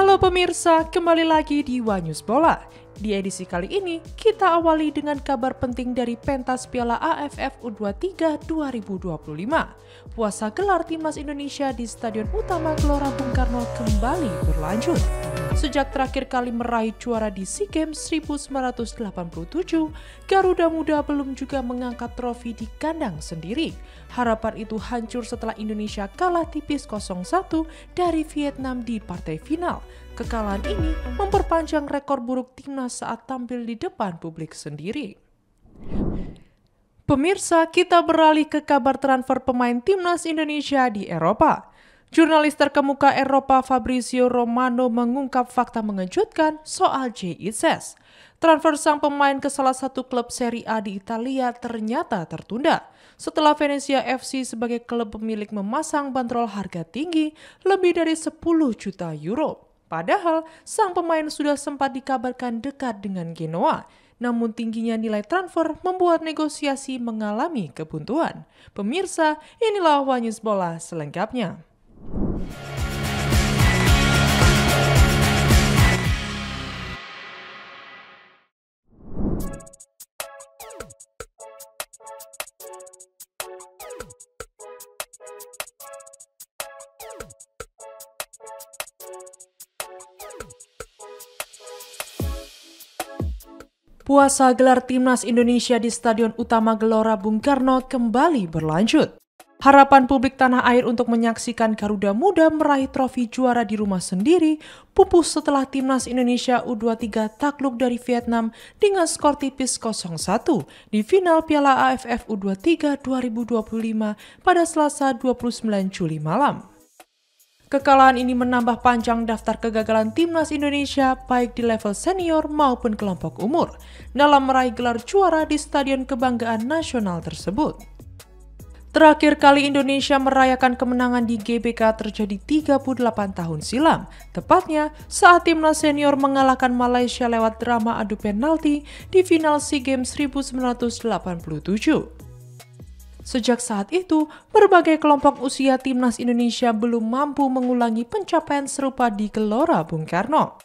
Halo pemirsa, kembali lagi di Wanyus Bola. Di edisi kali ini, kita awali dengan kabar penting dari pentas Piala AFF U23 2025. Puasa gelar Timnas Indonesia di Stadion Utama Gelora Bung Karno kembali berlanjut. Sejak terakhir kali meraih juara di SEA Games 1987, Garuda Muda belum juga mengangkat trofi di kandang sendiri. Harapan itu hancur setelah Indonesia kalah tipis 0-1 dari Vietnam di partai final. Kekalahan ini memperpanjang rekor buruk timnas saat tampil di depan publik sendiri. Pemirsa, kita beralih ke kabar transfer pemain timnas Indonesia di Eropa. Jurnalis terkemuka Eropa Fabrizio Romano mengungkap fakta mengejutkan soal Jay Itzes. Transfer sang pemain ke salah satu klub Serie A di Italia ternyata tertunda setelah Venezia FC sebagai klub pemilik memasang bandrol harga tinggi lebih dari 10 juta euro. Padahal sang pemain sudah sempat dikabarkan dekat dengan Genoa. Namun tingginya nilai transfer membuat negosiasi mengalami kebuntuan. Pemirsa, inilah Wanyus Bola selengkapnya. Puasa gelar Timnas Indonesia di Stadion Utama Gelora Bung Karno kembali berlanjut. Harapan publik tanah air untuk menyaksikan Garuda Muda meraih trofi juara di rumah sendiri pupus setelah Timnas Indonesia U23 takluk dari Vietnam dengan skor tipis 0-1 di final Piala AFF U23 2025 pada Selasa 29 Juli malam. Kekalahan ini menambah panjang daftar kegagalan Timnas Indonesia baik di level senior maupun kelompok umur dalam meraih gelar juara di Stadion Kebanggaan Nasional tersebut. Terakhir kali Indonesia merayakan kemenangan di GBK terjadi 38 tahun silam, tepatnya saat Timnas senior mengalahkan Malaysia lewat drama adu penalti di final SEA Games 1987. Sejak saat itu, berbagai kelompok usia Timnas Indonesia belum mampu mengulangi pencapaian serupa di Gelora Bung Karno.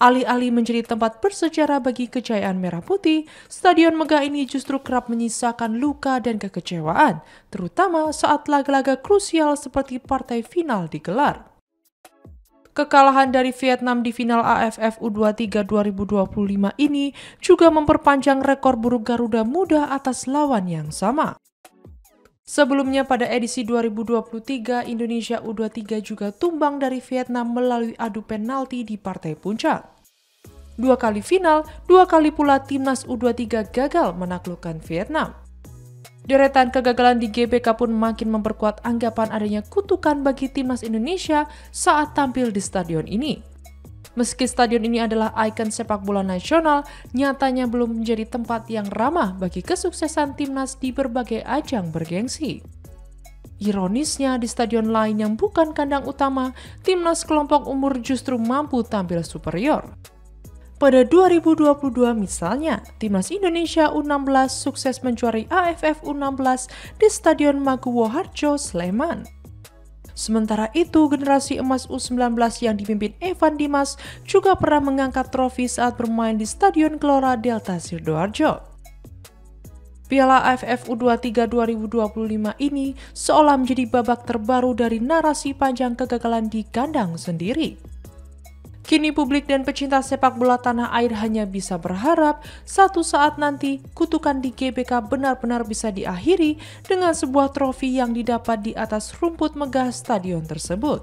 Alih-alih menjadi tempat bersejarah bagi kejayaan Merah Putih, stadion megah ini justru kerap menyisakan luka dan kekecewaan, terutama saat laga-laga krusial seperti partai final digelar. Kekalahan dari Vietnam di final AFF U23 2025 ini juga memperpanjang rekor buruk Garuda Muda atas lawan yang sama. Sebelumnya pada edisi 2023, Indonesia U23 juga tumbang dari Vietnam melalui adu penalti di partai puncak. 2 kali final, 2 kali pula Timnas U23 gagal menaklukkan Vietnam. Deretan kegagalan di GBK pun makin memperkuat anggapan adanya kutukan bagi Timnas Indonesia saat tampil di stadion ini. Meski stadion ini adalah ikon sepak bola nasional, nyatanya belum menjadi tempat yang ramah bagi kesuksesan timnas di berbagai ajang bergengsi. Ironisnya, di stadion lain yang bukan kandang utama, timnas kelompok umur justru mampu tampil superior. Pada 2022 misalnya, Timnas Indonesia U16 sukses menjuarai AFF U16 di Stadion Maguwo Harjo, Sleman. Sementara itu, generasi emas U19 yang dipimpin Evan Dimas juga pernah mengangkat trofi saat bermain di Stadion Gelora Delta Sidoarjo. Piala AFF U23 2025 ini seolah menjadi babak terbaru dari narasi panjang kegagalan di kandang sendiri. Kini publik dan pecinta sepak bola tanah air hanya bisa berharap satu saat nanti kutukan di GBK benar-benar bisa diakhiri dengan sebuah trofi yang didapat di atas rumput megah stadion tersebut.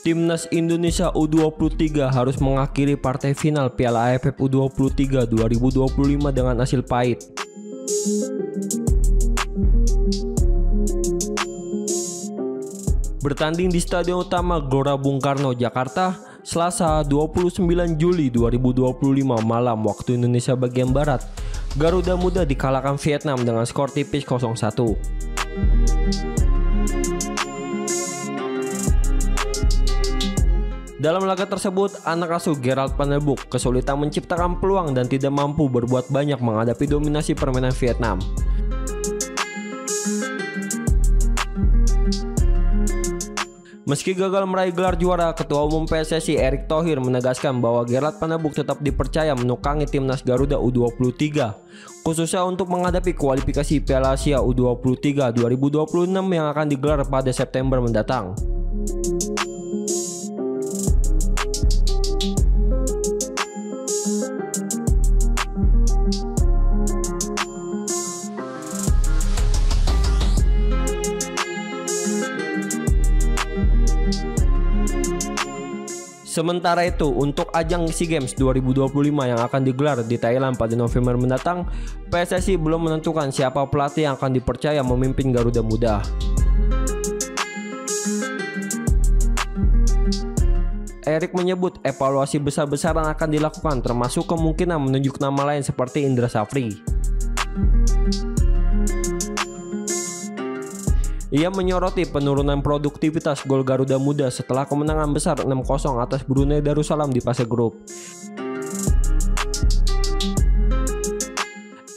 Timnas Indonesia U23 harus mengakhiri partai final Piala AFF U23 2025 dengan hasil pahit. bertanding di Stadion Utama Gelora Bung Karno, Jakarta, Selasa 29 Juli 2025 malam waktu Indonesia bagian Barat. Garuda Muda dikalahkan Vietnam dengan skor tipis 0-1. Dalam laga tersebut, anak asuh Gerald Van der Broek kesulitan menciptakan peluang dan tidak mampu berbuat banyak menghadapi dominasi permainan Vietnam. Meski gagal meraih gelar juara, Ketua Umum PSSI Erick Thohir menegaskan bahwa Gerald Van der Broek tetap dipercaya menukangi timnas Garuda U23, khususnya untuk menghadapi kualifikasi Piala Asia U23 2026 yang akan digelar pada September mendatang. Sementara itu, untuk ajang SEA Games 2025 yang akan digelar di Thailand pada November mendatang, PSSI belum menentukan siapa pelatih yang akan dipercaya memimpin Garuda Muda. Erick menyebut evaluasi besar-besaran akan dilakukan, termasuk kemungkinan menunjuk nama lain seperti Indra Safri. Ia menyoroti penurunan produktivitas gol Garuda Muda setelah kemenangan besar 6-0 atas Brunei Darussalam di fase grup.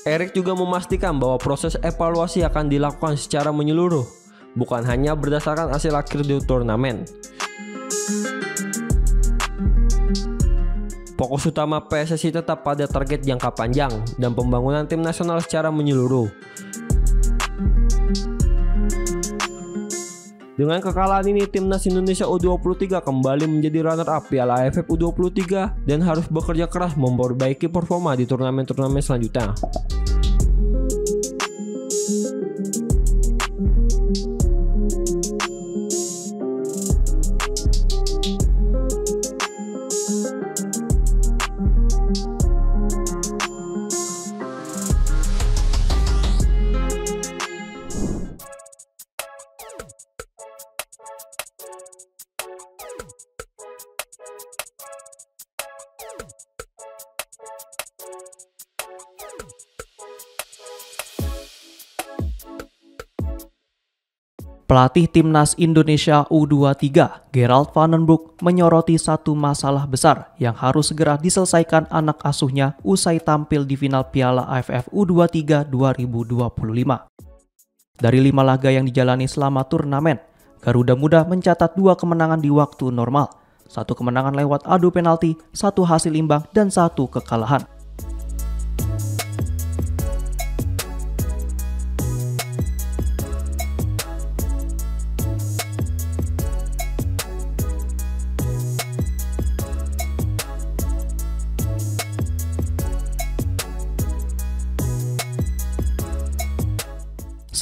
Erick juga memastikan bahwa proses evaluasi akan dilakukan secara menyeluruh, bukan hanya berdasarkan hasil akhir di turnamen. Fokus utama PSSI tetap pada target jangka panjang dan pembangunan tim nasional secara menyeluruh. Dengan kekalahan ini, timnas Indonesia U23 kembali menjadi runner-up Piala AFF U23 dan harus bekerja keras memperbaiki performa di turnamen-turnamen selanjutnya. Pelatih Timnas Indonesia U23, Gerald Van der Broek, menyoroti satu masalah besar yang harus segera diselesaikan anak asuhnya usai tampil di final Piala AFF U23 2025. Dari 5 laga yang dijalani selama turnamen, Garuda Muda mencatat 2 kemenangan di waktu normal, 1 kemenangan lewat adu penalti, 1 hasil imbang, dan 1 kekalahan.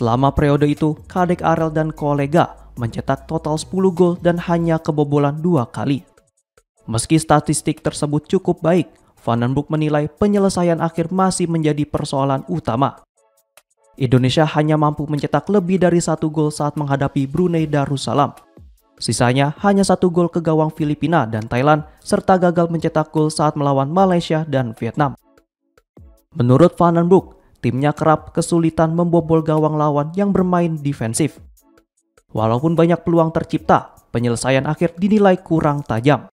Selama periode itu, Kadek Arel dan kolega mencetak total 10 gol dan hanya kebobolan 2 kali. Meski statistik tersebut cukup baik, Van der Broek menilai penyelesaian akhir masih menjadi persoalan utama. Indonesia hanya mampu mencetak lebih dari 1 gol saat menghadapi Brunei Darussalam. Sisanya hanya 1 gol ke gawang Filipina dan Thailand, serta gagal mencetak gol saat melawan Malaysia dan Vietnam. Menurut Van der Broek, timnya kerap kesulitan membobol gawang lawan yang bermain defensif. Walaupun banyak peluang tercipta, penyelesaian akhir dinilai kurang tajam.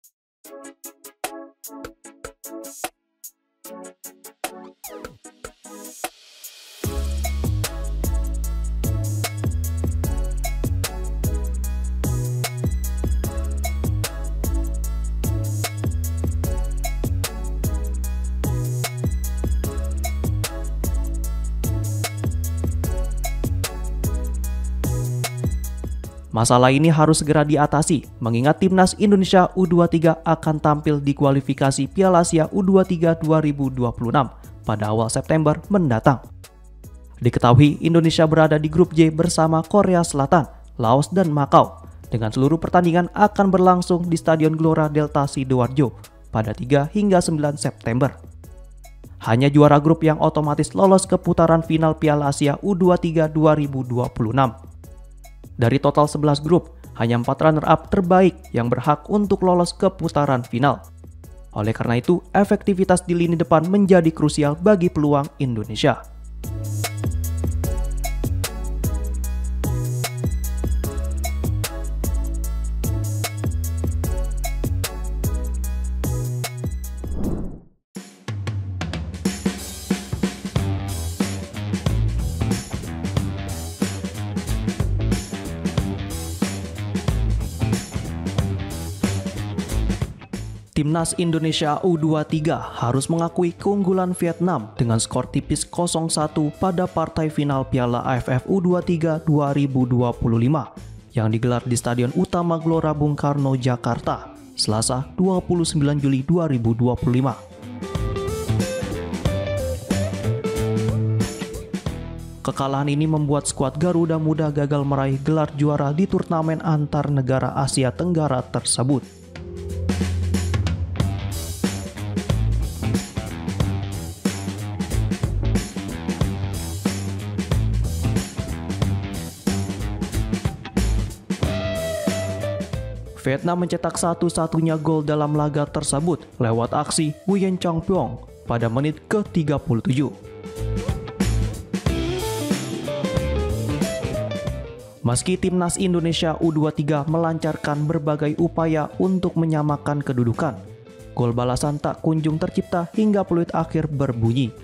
Masalah ini harus segera diatasi, mengingat timnas Indonesia U23 akan tampil di kualifikasi Piala Asia U23 2026 pada awal September mendatang. Diketahui Indonesia berada di grup J bersama Korea Selatan, Laos, dan Makau, dengan seluruh pertandingan akan berlangsung di Stadion Gelora Delta Sidoarjo pada 3 hingga 9 September. Hanya juara grup yang otomatis lolos ke putaran final Piala Asia U23 2026. Dari total 11 grup, hanya 4 runner-up terbaik yang berhak untuk lolos ke putaran final. Oleh karena itu, efektivitas di lini depan menjadi krusial bagi peluang Indonesia. Timnas Indonesia U23 harus mengakui keunggulan Vietnam dengan skor tipis 0-1 pada partai final Piala AFF U23 2025 yang digelar di Stadion Utama Gelora Bung Karno, Jakarta, Selasa 29 Juli 2025. Kekalahan ini membuat skuad Garuda Muda gagal meraih gelar juara di turnamen antar negara Asia Tenggara tersebut. Vietnam mencetak satu-satunya gol dalam laga tersebut lewat aksi Nguyen Chong Pyong pada menit ke-37. Meski timnas Indonesia U23 melancarkan berbagai upaya untuk menyamakan kedudukan, gol balasan tak kunjung tercipta hingga peluit akhir berbunyi.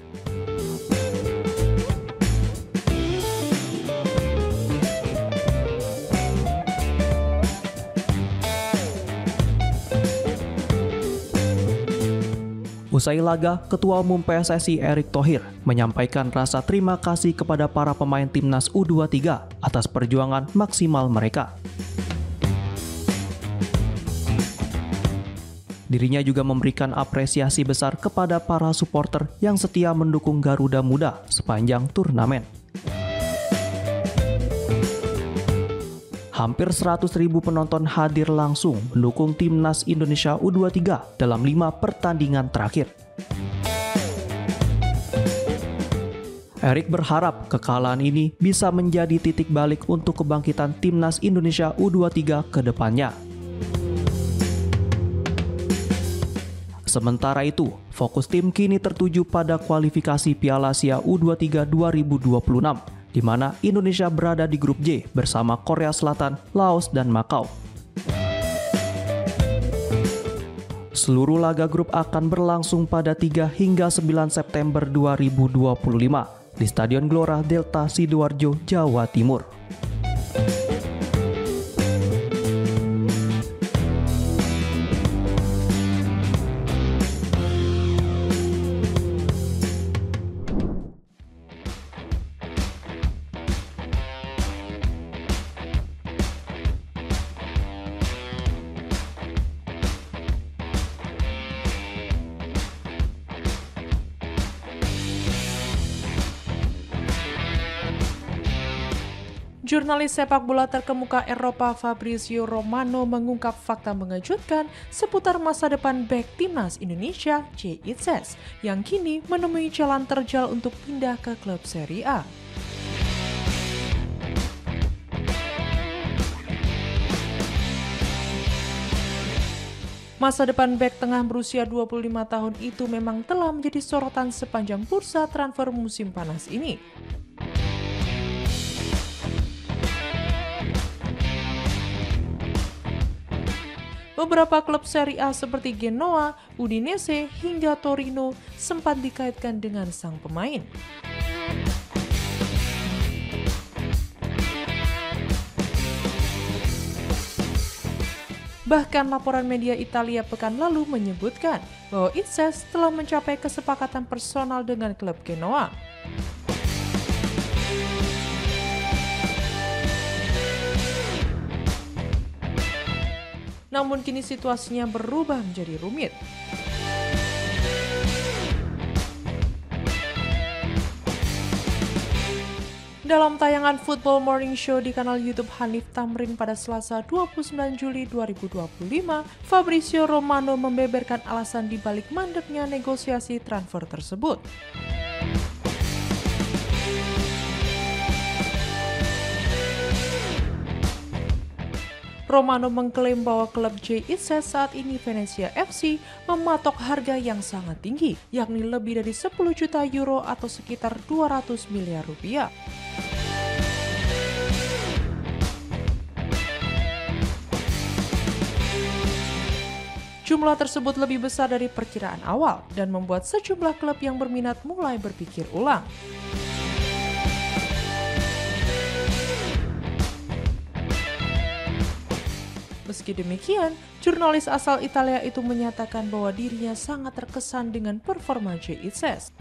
Usai laga, Ketua Umum PSSI Erick Thohir menyampaikan rasa terima kasih kepada para pemain timnas U23 atas perjuangan maksimal mereka. Dirinya juga memberikan apresiasi besar kepada para supporter yang setia mendukung Garuda Muda sepanjang turnamen. Hampir 100.000 penonton hadir langsung mendukung timnas Indonesia U23 dalam 5 pertandingan terakhir. Erick berharap kekalahan ini bisa menjadi titik balik untuk kebangkitan timnas Indonesia U23 ke depannya. Sementara itu, fokus tim kini tertuju pada kualifikasi Piala Asia U23 2026. Di mana Indonesia berada di grup J bersama Korea Selatan, Laos, dan Makau. Seluruh laga grup akan berlangsung pada 3 hingga 9 September 2025 di Stadion Gelora Delta Sidoarjo, Jawa Timur. Jurnalis sepak bola terkemuka Eropa Fabrizio Romano mengungkap fakta mengejutkan seputar masa depan bek timnas Indonesia J. Itzes yang kini menemui jalan terjal untuk pindah ke klub Serie A. Masa depan bek tengah berusia 25 tahun itu memang telah menjadi sorotan sepanjang bursa transfer musim panas ini. Beberapa klub Serie A seperti Genoa, Udinese, hingga Torino sempat dikaitkan dengan sang pemain. Bahkan laporan media Italia pekan lalu menyebutkan bahwa Itzes telah mencapai kesepakatan personal dengan klub Genoa. Namun kini situasinya berubah menjadi rumit. Dalam tayangan Football Morning Show di kanal YouTube Hanif Tamrin pada Selasa 29 Juli 2025, Fabrizio Romano membeberkan alasan dibalik mandeknya negosiasi transfer tersebut. Romano mengklaim bahwa klub JIZ saat ini Venezia FC mematok harga yang sangat tinggi, yakni lebih dari 10 juta euro atau sekitar 200 miliar rupiah. Jumlah tersebut lebih besar dari perkiraan awal dan membuat sejumlah klub yang berminat mulai berpikir ulang. Meski demikian, jurnalis asal Italia itu menyatakan bahwa dirinya sangat terkesan dengan performa JIZ.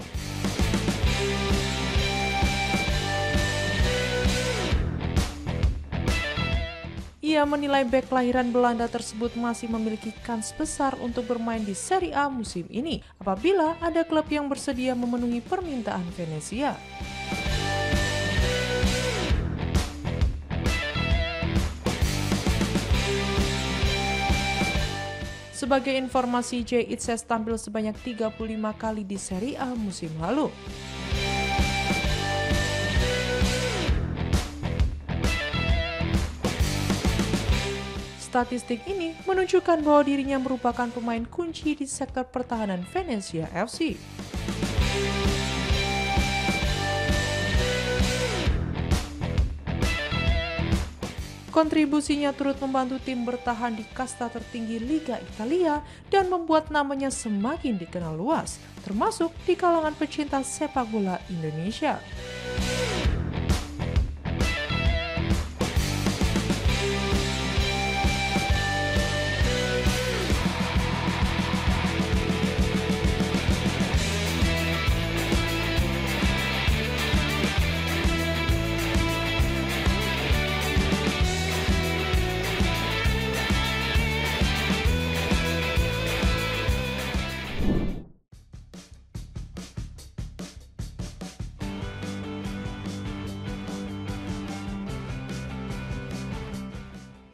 Ia menilai bek kelahiran Belanda tersebut masih memiliki kans besar untuk bermain di Serie A musim ini apabila ada klub yang bersedia memenuhi permintaan Venezia. Sebagai informasi, JIZ tampil sebanyak 35 kali di Serie A musim lalu. Statistik ini menunjukkan bahwa dirinya merupakan pemain kunci di sektor pertahanan Venezia FC. Kontribusinya turut membantu tim bertahan di kasta tertinggi Liga Italia dan membuat namanya semakin dikenal luas, termasuk di kalangan pecinta sepak bola Indonesia.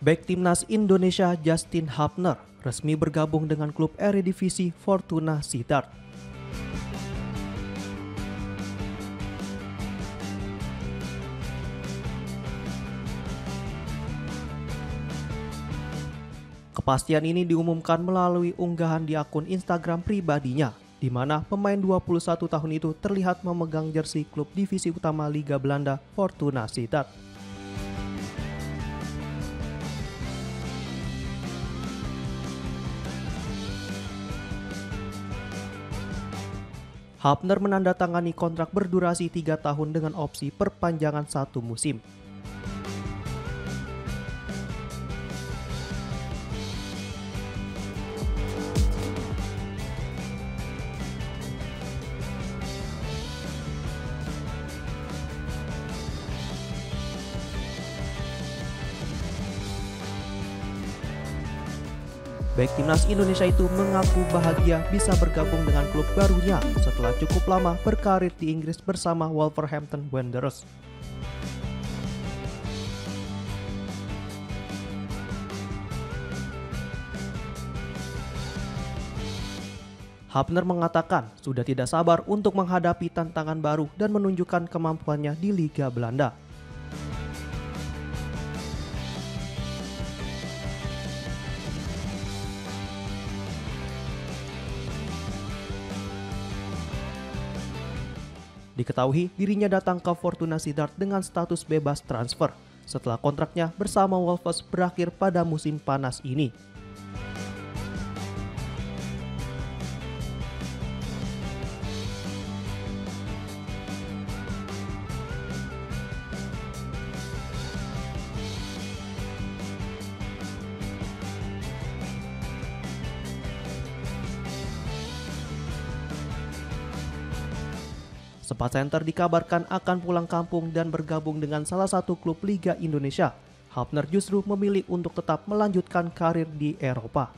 Bek timnas Indonesia Justin Hapner resmi bergabung dengan klub Eredivisie Fortuna Sittard. Kepastian ini diumumkan melalui unggahan di akun Instagram pribadinya, di mana pemain 21 tahun itu terlihat memegang jersey klub divisi utama Liga Belanda Fortuna Sittard. Hapner menandatangani kontrak berdurasi 3 tahun dengan opsi perpanjangan 1 musim. Bek timnas Indonesia itu mengaku bahagia bisa bergabung dengan klub barunya setelah cukup lama berkarir di Inggris bersama Wolverhampton Wanderers. Hapner mengatakan sudah tidak sabar untuk menghadapi tantangan baru dan menunjukkan kemampuannya di Liga Belanda. Diketahui dirinya datang ke Fortuna Sittard dengan status bebas transfer setelah kontraknya bersama Wolves berakhir pada musim panas ini. Sempat Center dikabarkan akan pulang kampung dan bergabung dengan salah satu klub Liga Indonesia. Hapner justru memilih untuk tetap melanjutkan karir di Eropa.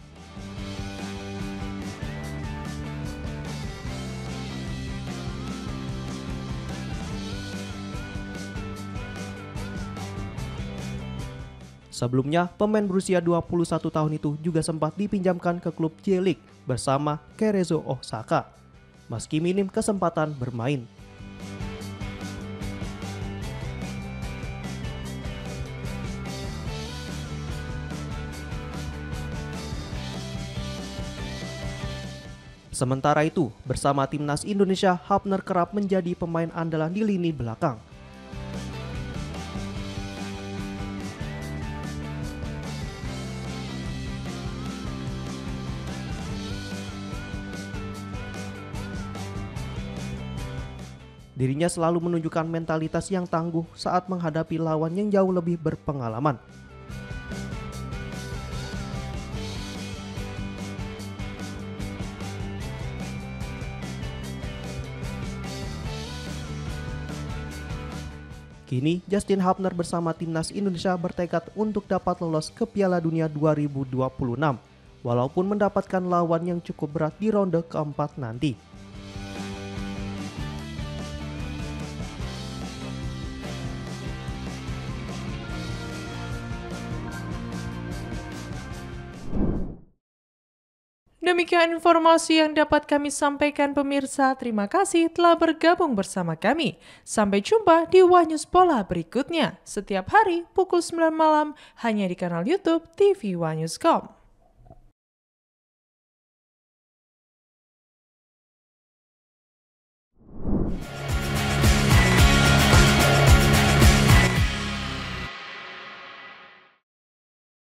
Sebelumnya, pemain berusia 21 tahun itu juga sempat dipinjamkan ke klub J-League bersama Cerezo Osaka, meski minim kesempatan bermain. Sementara itu, bersama timnas Indonesia, Hafner kerap menjadi pemain andalan di lini belakang. Dirinya selalu menunjukkan mentalitas yang tangguh saat menghadapi lawan yang jauh lebih berpengalaman. Kini, Justin Hafner bersama timnas Indonesia bertekad untuk dapat lolos ke Piala Dunia 2026, walaupun mendapatkan lawan yang cukup berat di ronde keempat nanti. Demikian informasi yang dapat kami sampaikan pemirsa. Terima kasih telah bergabung bersama kami. Sampai jumpa di Wah News Bola berikutnya. Setiap hari pukul 9 malam hanya di kanal YouTube TV Wah News.com.